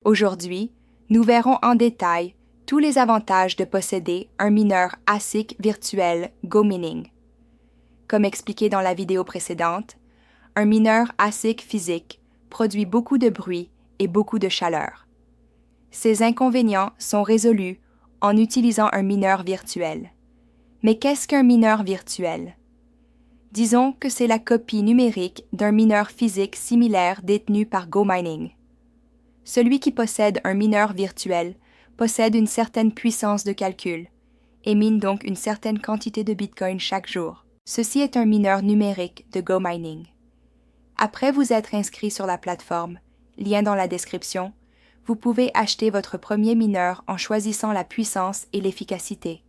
Aujourd'hui, nous verrons en détail tous les avantages de posséder un mineur ASIC virtuel GoMining. Comme expliqué dans la vidéo précédente, un mineur ASIC physique produit beaucoup de bruit et beaucoup de chaleur. Ces inconvénients sont résolus en utilisant un mineur virtuel. Mais qu'est-ce qu'un mineur virtuel? Disons que c'est la copie numérique d'un mineur physique similaire détenu par GoMining. Celui qui possède un mineur virtuel possède une certaine puissance de calcul et mine donc une certaine quantité de Bitcoin chaque jour. Ceci est un mineur numérique de GoMining. Après vous être inscrit sur la plateforme, lien dans la description, vous pouvez acheter votre premier mineur en choisissant la puissance et l'efficacité.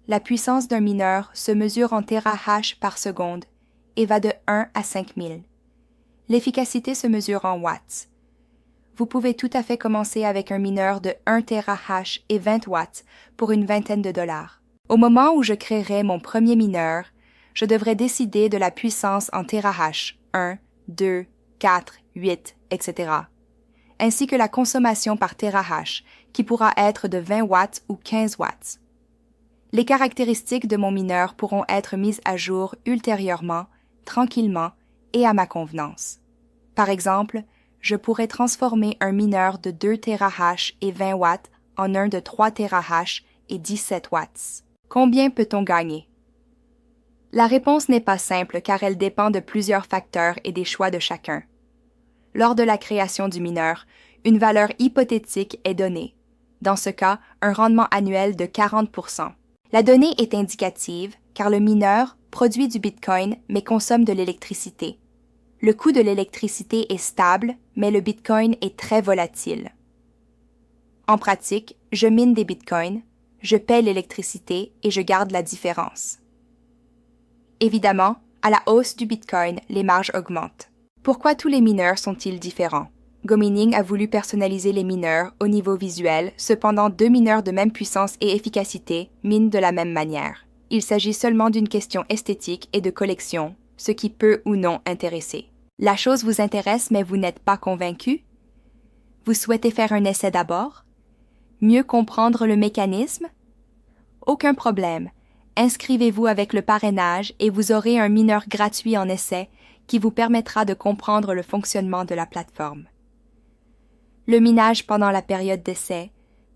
La puissance d'un mineur se mesure en terahash par seconde et va de 1 à 5000. L'efficacité se mesure en watts. Vous pouvez tout à fait commencer avec un mineur de 1 terahash et 20 watts pour une vingtaine de dollars. Au moment où je créerai mon premier mineur, je devrais décider de la puissance en terahash, 1, 2, 4, 8, etc., ainsi que la consommation par terahash, qui pourra être de 20 watts ou 15 watts. Les caractéristiques de mon mineur pourront être mises à jour ultérieurement, tranquillement et à ma convenance. Par exemple, je pourrais transformer un mineur de 2 terahash et 20 watts en un de 3 terahash et 17 watts. Combien peut-on gagner? La réponse n'est pas simple car elle dépend de plusieurs facteurs et des choix de chacun. Lors de la création du mineur, une valeur hypothétique est donnée. Dans ce cas, un rendement annuel de 40%. La donnée est indicative car le mineur produit du Bitcoin mais consomme de l'électricité. Le coût de l'électricité est stable, mais le Bitcoin est très volatile. En pratique, je mine des Bitcoins, je paie l'électricité et je garde la différence. Évidemment, à la hausse du Bitcoin, les marges augmentent. Pourquoi tous les mineurs sont-ils différents? GoMining a voulu personnaliser les mineurs au niveau visuel, cependant 2 mineurs de même puissance et efficacité minent de la même manière. Il s'agit seulement d'une question esthétique et de collection, ce qui peut ou non intéresser. La chose vous intéresse mais vous n'êtes pas convaincu? Vous souhaitez faire un essai d'abord? Mieux comprendre le mécanisme? Aucun problème. Inscrivez-vous avec le parrainage et vous aurez un mineur gratuit en essai qui vous permettra de comprendre le fonctionnement de la plateforme. Le minage pendant la période d'essai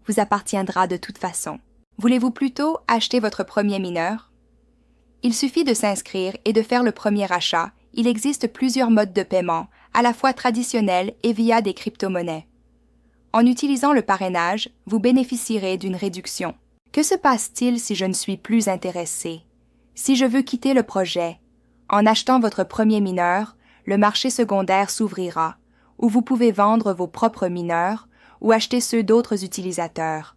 vous appartiendra de toute façon. Voulez-vous plutôt acheter votre premier mineur? Il suffit de s'inscrire et de faire le premier achat. Il existe plusieurs modes de paiement, à la fois traditionnels et via des crypto-monnaies. En utilisant le parrainage, vous bénéficierez d'une réduction. Que se passe-t-il si je ne suis plus intéressé? Si je veux quitter le projet? En achetant votre premier mineur, le marché secondaire s'ouvrira, où vous pouvez vendre vos propres mineurs ou acheter ceux d'autres utilisateurs.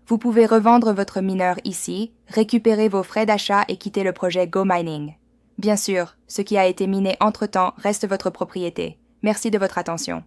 Vous pouvez revendre votre mineur ici, récupérer vos frais d'achat et quitter le projet GoMining. Bien sûr, ce qui a été miné entre-temps reste votre propriété. Merci de votre attention.